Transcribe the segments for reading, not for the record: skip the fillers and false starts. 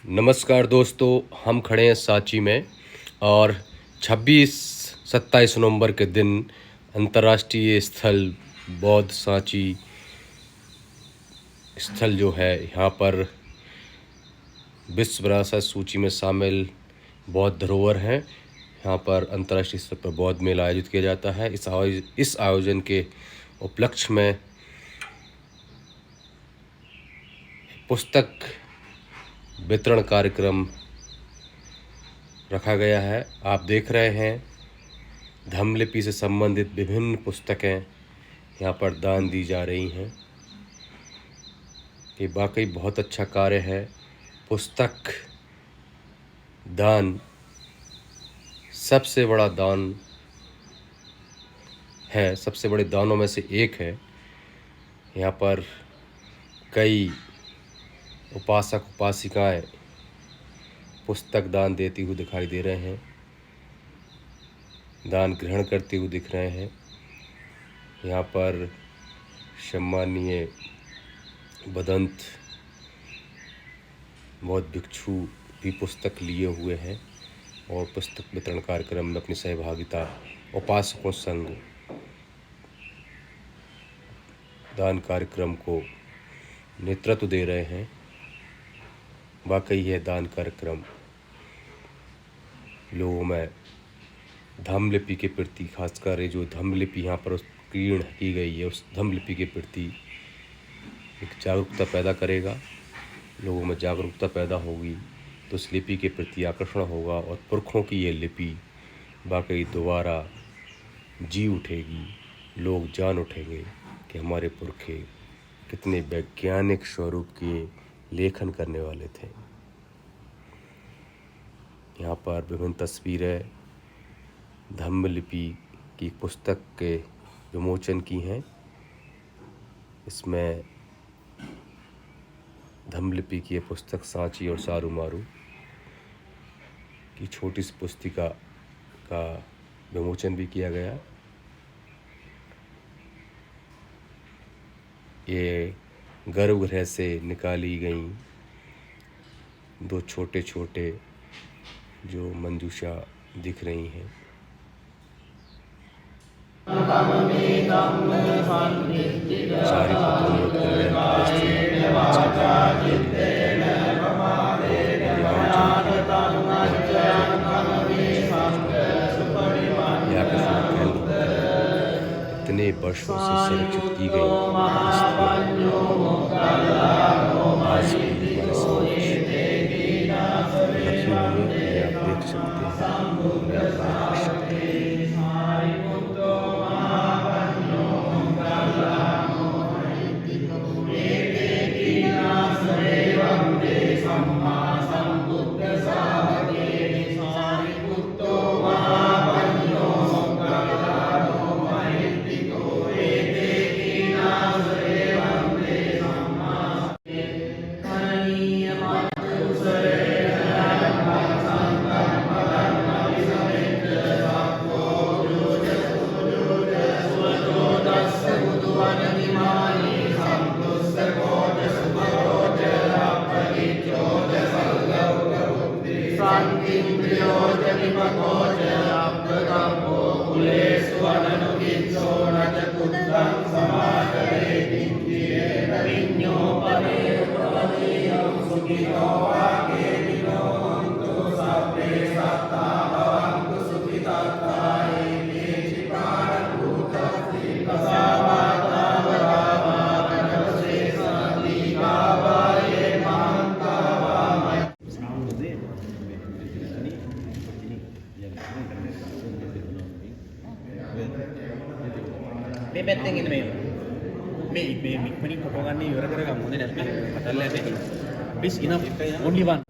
नमस्कार दोस्तों, हम खड़े हैं सांची में और 26-27 नवंबर के दिन अंतर्राष्ट्रीय स्थल बौद्ध सांची स्थल जो है यहाँ पर विश्व विरासत सूची में शामिल बौद्ध धरोहर हैं। यहाँ पर अंतर्राष्ट्रीय स्तर पर बौद्ध मेला आयोजित किया जाता है। इस आयोजन के उपलक्ष्य में पुस्तक वितरण कार्यक्रम रखा गया है। आप देख रहे हैं धम्मलिपि से संबंधित विभिन्न पुस्तकें यहाँ पर दान दी जा रही हैं। ये वाकई बहुत अच्छा कार्य है। पुस्तक दान सबसे बड़ा दान है, सबसे बड़े दानों में से एक है। यहाँ पर कई उपासक उपासिकाएं पुस्तक दान देती हुई दिखाई दे रहे हैं, दान ग्रहण करते हुए दिख रहे हैं। यहाँ पर सम्मानीय बदंत बौद्ध भिक्षु भी पुस्तक लिए हुए हैं और पुस्तक वितरण कार्यक्रम में अपनी सहभागिता उपासकों संग दान कार्यक्रम को नेतृत्व दे रहे हैं। वाकई यह दान कार्यक्रम लोगों में धम्मलिपि के प्रति, खासकर ये जो धम्मलिपि यहाँ पर उत्कीर्ण की गई है, उस धम्मलिपि के प्रति एक जागरूकता पैदा करेगा। लोगों में जागरूकता पैदा होगी तो उस लिपि के प्रति आकर्षण होगा और पुरखों की ये लिपि वाकई दोबारा जी उठेगी। लोग जान उठेंगे कि हमारे पुरखे कितने वैज्ञानिक स्वरूप के लेखन करने वाले थे। यहाँ पर विभिन्न तस्वीरें धम्मलिपि की पुस्तक के विमोचन की हैं। इसमें धम्मलिपि की पुस्तक सांची और सारू मारू की छोटी सी पुस्तिका का विमोचन भी किया गया। ये गर्भगृह से निकाली गई दो छोटे छोटे जो मंजूषा दिख रही हैं। सारी इतने वर्षों से संरक्षित की गई आज भी हमारे समक्ष रखी हुई है। आप देख सकते हैं, आप देख सकते हैं। May betting in may many propaganda you are going to please enough only one.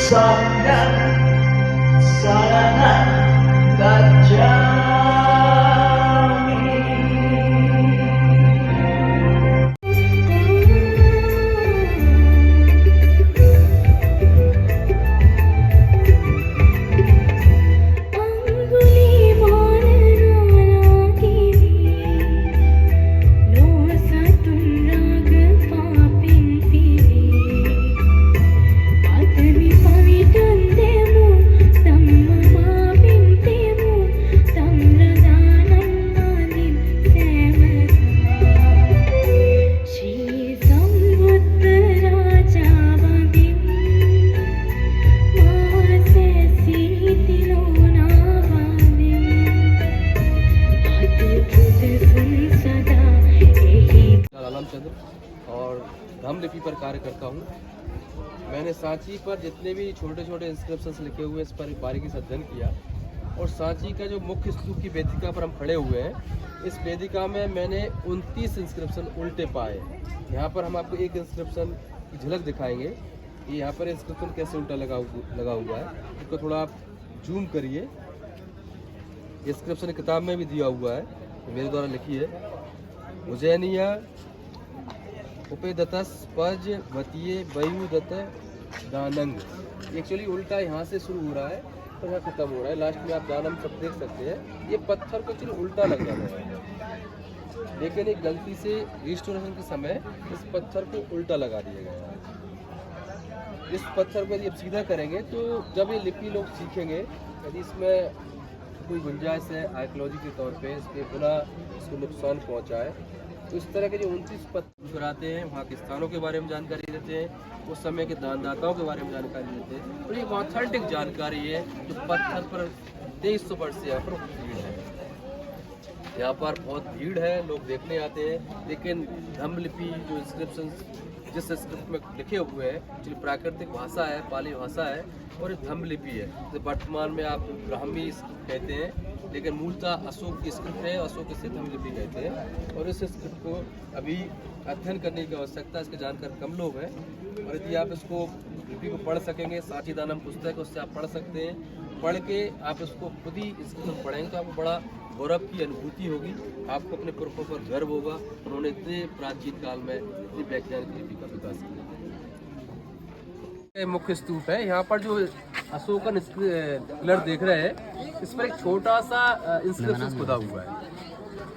Sangam Saranam Gacchami. आलमचंद्र और धम्म लिपि पर कार्य करता हूँ। मैंने सांची पर जितने भी छोटे छोटे इंस्क्रिप्शंस लिखे हुए इस पर बारीकी से अध्ययन किया और सांची का जो मुख्य स्तूप की वेदिका पर हम खड़े हुए हैं, इस वेदिका में मैंने 29 इंस्क्रिप्शन उल्टे पाए। यहाँ पर हम आपको एक इंस्क्रिप्शन की झलक दिखाएंगे। ये यहाँ पर इंस्क्रिप्शन कैसे उल्टा लगा हुआ है, इसको थोड़ा आप जूम करिए। इंस्क्रिप्शन किताब में भी दिया हुआ है, मेरे द्वारा लिखी है। उज्जैनिया उपेदतस पज वतीय वयुदत दानंग। एक्चुअली उल्टा यहाँ से शुरू हो रहा है तो यहाँ खत्म हो रहा है। लास्ट में आप दानम सब देख सकते हैं। ये पत्थर को एक्चुअली उल्टा लग रहा है, लेकिन एक गलती से रिस्टोरेशन के समय इस पत्थर को उल्टा लगा दिया गया है। इस पत्थर को यदि आप सीधा करेंगे तो जब ये लिपि लोग सीखेंगे, यदि इसमें कोई गुंजाइश है आर्कियोलॉजी के तौर पे इसके बिना इसको नुकसान पहुंचाए, तो इस तरह के जो 29 पत्थर कराते हैं, वहाँ के स्थानों के बारे में जानकारी देते हैं, उस समय के दानदाताओं के बारे में जानकारी देते हैं। और ये ऑथेंटिक जानकारी है जो पत्थर पर 2300 वर्ष से यहाँ पर भीड़ है। यहाँ पर बहुत भीड़ है, लोग देखने आते हैं। लेकिन धम्म लिपि जो इंस्क्रिप्शन जिस स्क्रिप्ट में लिखे हुए हैं जो प्राकृतिक भाषा है, पाली भाषा है और ये धम्म लिपि है। तो वर्तमान में आप ब्राह्मी कहते हैं, लेकिन मूलतः अशोक की स्क्रिप्ट है, अशोक से धम्म लिपि कहते हैं। और इस स्क्रिप्ट को अभी अध्ययन करने की आवश्यकता, इसके जानकार कम लोग हैं। और यदि आप इसको लिपि को पढ़ सकेंगे, सांची दानम पुस्तक है उससे आप पढ़ सकते हैं। पढ़ के आप इसको खुद ही स्क्रिप्ट पढ़ेंगे तो आपको बड़ा गौरव की अनुभूति होगी, आपको अपने पुरखों पर गर्व होगा। उन्होंने इतने प्राचीन काल में इतनी वैज्ञानिक लिपि का विकास किया। मुख्य स्तूप है, यहाँ पर जो अशोकन पिलर देख रहे हैं, इस पर एक छोटा सा इंस्क्रिप्शन खुदा हुआ है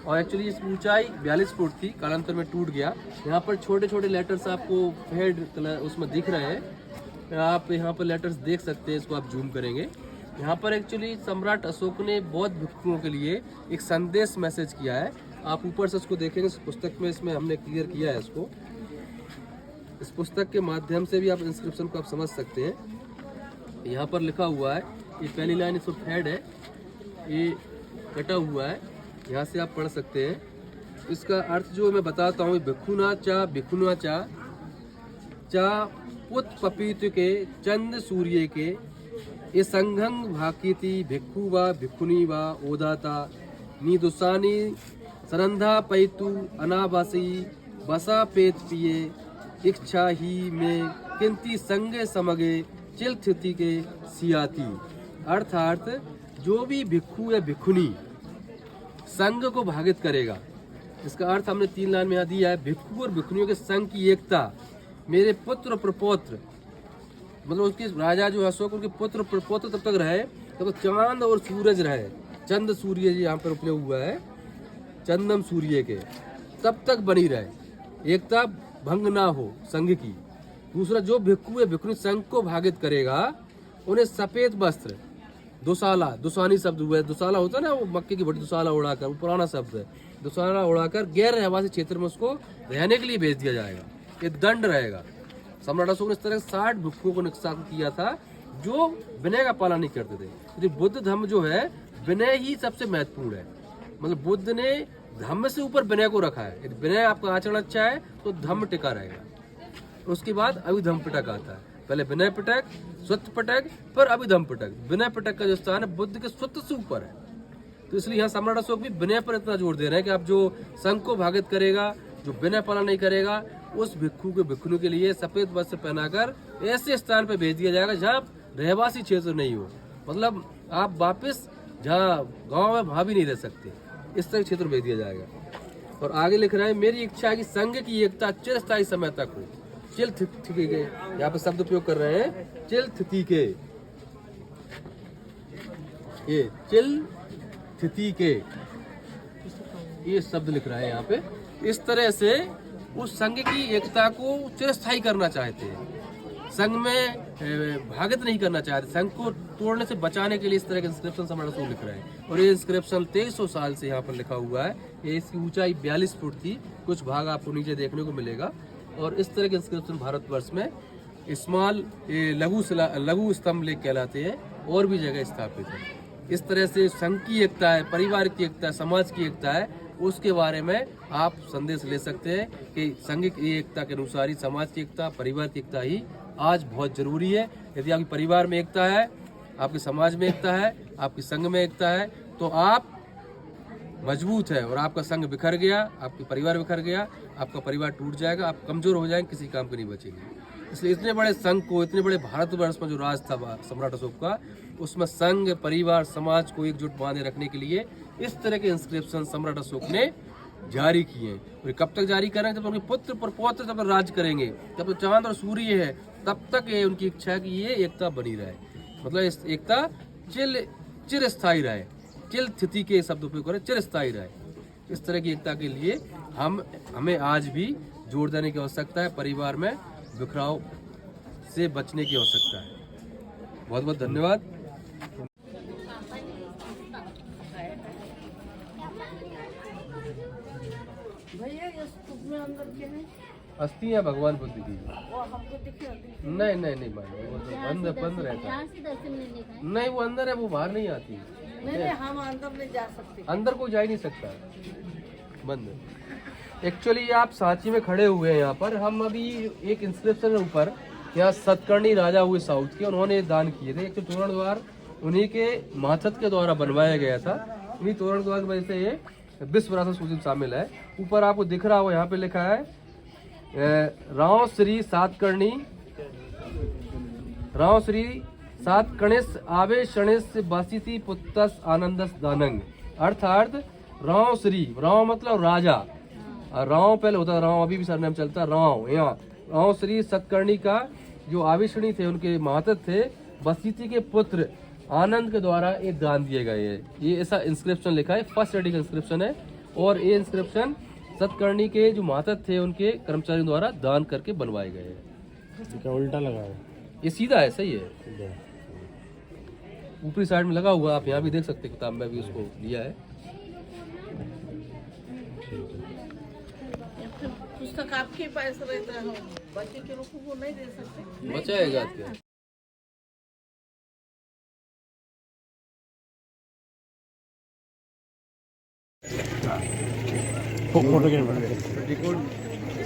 और एक्चुअली इसकी ऊंचाई 42 फुट थी, कालांतर में टूट गया। यहाँ पर छोटे छोटे लेटर्स आपको फेड कलर उसमें दिख रहे हैं, आप यहाँ पर लेटर्स देख सकते हैं, इसको आप जूम करेंगे। यहाँ पर एक्चुअली सम्राट अशोक ने बौद्ध भिक्षुओं के लिए एक संदेश मैसेज किया है। आप ऊपर से इसको देखेंगे, इस पुस्तक में इसमें हमने क्लियर किया है इसको। इस पुस्तक के माध्यम से भी आप इंस्क्रिप्शन को आप समझ सकते हैं। यहाँ पर लिखा हुआ है, ये पहली लाइन इसको फेड है, ये कटा हुआ है, यहाँ से आप पढ़ सकते हैं। इसका अर्थ जो मैं बताता हूँ, भिक्षुना चा पुत पपीत के चंद सूर्य के ये संघंग भाकीति भिक्षु व भिक्षुनी व ओदाता नीदुसानी सरंधा पैतु अनावासी बसा पेत पिए इच्छा ही में किंती संगे समगे चिलथिति के सियाती। अर्थात जो भी भिक्षु या भिक्षुनी संघ को भागित करेगा, इसका अर्थ हमने 3 लाइन में यहाँ दिया है। भिक्षु और भिक्षुनियों के संघ की एकता, मेरे पुत्र प्रपौत्र, मतलब उसके राजा जो अशोक उनके पुत्र प्रपौत्र तब तक रहे तब तक चांद और सूरज रहे। चंद सूर्य जी यहाँ पर उपयोग हुआ है, चंदम सूर्य के, तब तक बनी रहे, एकता भंग ना हो संघ की। दूसरा, जो भिक्षु या भिक्षुनी संघ को भागित करेगा उन्हें सफेद वस्त्र, दुसाला, दुसानी शब्द हुआ है, दुसाला होता है ना वो मक्के की भट्टी, दुसाला उड़ाकर, वो पुराना शब्द है, दुसाला उड़ाकर गैर रहवासी क्षेत्र में उसको रहने के लिए भेज दिया जाएगा, ये दंड रहेगा। सम्राट अशोक ने इस तरह 60 भिक्षुओं को नुकसान किया था जो विनय का पालन नहीं करते थे। तो बुद्ध धर्म जो है विनय ही सबसे महत्वपूर्ण है, मतलब बुद्ध ने धर्म से ऊपर विनय को रखा है। यदि विनय आपका आचरण अच्छा है तो धर्म टिका रहेगा। उसके बाद अभिधम पिटक आता है, पहले विनय पिटक, स्वत्व पिटक, फिर अभिधम पिटक। विनय पिटक का जो स्थान है बुद्ध के स्वत्व से ऊपर है, तो इसलिए यहाँ सम्राट अशोक भी विनय पर इतना जोर दे रहे हैं कि आप जो संघ को भागित करेगा, जो विनय पालन नहीं करेगा, उस भिक्षु के भिक्षुनी के लिए सफेद वस्त्र पहनाकर ऐसे स्थान पर भेज दिया जाएगा जहाँ रहवासी क्षेत्र नहीं हो, मतलब आप वापस जहाँ गांव में वहाँ भी नहीं रह सकते, इस तरह क्षेत्र भेज दिया जाएगा। और आगे लिख रहा है, मेरी इच्छा है कि संघ की एकता चिरस्थायी समय तक हो। चिल थिति के, यहाँ पे शब्द उपयोग कर रहे हैं, चिल थिति के, ये चिल थिति के, ये शब्द लिख रहा है यहाँ पे। इस तरह से उस संघ की एकता को चिरस्थायी करना चाहते हैं, संघ में भागित नहीं करना चाहते, संघ को तोड़ने से बचाने के लिए इस तरह के इंस्क्रिप्शन सम्राट अशोक लिख रहे हैं। और ये इंस्क्रिप्शन 2300 साल से यहाँ पर लिखा हुआ है। ये इसकी ऊंचाई 42 फुट थी, कुछ भाग आपको नीचे देखने को मिलेगा। और इस तरह के इंस्क्रिप्शन भारतवर्ष में स्मॉल लघु स्तंभ लेख कहलाते हैं, और भी जगह स्थापित है। इस तरह से संघ की एकता है, परिवार की एकता है, समाज की एकता है, उसके बारे में आप संदेश ले सकते हैं कि संघ की एकता के अनुसार ही समाज की एकता, परिवार की एकता ही आज बहुत जरूरी है। यदि आपके परिवार में एकता है, आपके समाज में एकता है, आपकी संघ में एकता है, तो आप मजबूत है। और आपका संघ बिखर गया, आपके परिवार बिखर गया, आपका परिवार टूट जाएगा, आप कमजोर हो जाएंगे, किसी काम के नहीं बचेंगे। इसलिए इतने बड़े संघ को, इतने बड़े भारतवर्ष में जो राज था सम्राट अशोक का, उसमें संघ, परिवार, समाज को एकजुट बांधे रखने के लिए इस तरह के इंस्क्रिप्शन सम्राट अशोक ने जारी किए। और कब तक जारी करें? जब उनके पुत्र पर पौत्र जब राज करेंगे, जब तो चांद और सूर्य है, तब तक ये उनकी इच्छा है कि ये एकता बनी रहे, मतलब इस एकता चिरस्थायी रहे। चिल थिति के शब्द उपयोग करें, चिरस्थायी रहे। इस तरह की एकता के लिए हमें आज भी जोर देने की आवश्यकता है। परिवार में बिखराव से बचने की आवश्यकता है। बहुत बहुत धन्यवाद। भैया ये स्तूप में अंदर क्या है? अस्थि है भगवान बुद्ध की। वो हमको दिखे होती। नहीं मालूम, वो तो बंद रहता है। यहाँ से दर्शन मिलने का है? नहीं, वो अंदर है, वो बाहर नहीं आती। नहीं, हम अंदर नहीं जा सकते। अंदर कोई जा ही नहीं सकता, बंद। एक्चुअली आप सांची में खड़े हुए हैं यहाँ पर। हम अभी एक इंस्क्रिप्शन है ऊपर, यहाँ सतकर्णी राजा हुए साउथ के, उन्होंने दान किए थे। एक तो तोरण द्वार उन्हीं के माथत के द्वारा बनवाया गया था। उन्हीं तोरण द्वार की वजह से ये विश्व विरासत सूची में शामिल है। ऊपर आपको दिख रहा हो, यहाँ पे लिखा है राव श्री सातकर्णिस आवेशणिस बसिति पुत्रस आनंदस दानंग। अर्थात राव श्री, राव मतलब राजा, राव पहले होता था, राव अभी भी सरनेम चलता, राव। यहाँ राव श्री सतकर्णी का जो आवेशणी थे, उनके मातहत थे, बसिति के पुत्र आनंद के द्वारा एक दान दिए गए हैं। ये ऐसा इंस्क्रिप्शन लिखा है, फर्स्ट एडिशन इंस्क्रिप्शन है। और ये इंस्क्रिप्शन सतकर्णी के जो मातहत थे, उनके कर्मचारियों द्वारा दान करके बनवाए गए हैं। क्या उल्टा लगा है? ये सीधा है, सही है, ऊपरी साइड में लगा हुआ। आप यहाँ भी देख सकते हैं, किताब में भी उसको लिया है। पुस्तक आपके पास रहता है, बच्चे के लोगों को नहीं दे सकते। बचाएगा क्या?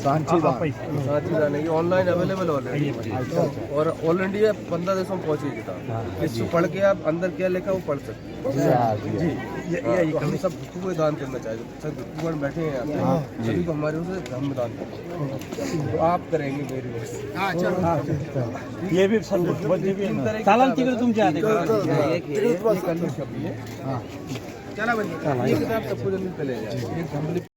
सांची दान है, ऑनलाइन अवेलेबल ऑलरेडी, और ऑल इंडिया 15 देशों में पहुंची किताब। इसको पढ़ के आप अंदर क्या लिखा वो पढ़ सकते हैं। जी, तो हम सब को दान करना चाहिए। सब भगवान बैठे हैं यहाँ पे, सभी को हमारे उनसे धर्म दान करना, तो आप करेंगे मेरी वजह से। ये भी चालन तिकडे तुमच्या आधी चला, ये किताब सबको जल्दी चले जाए।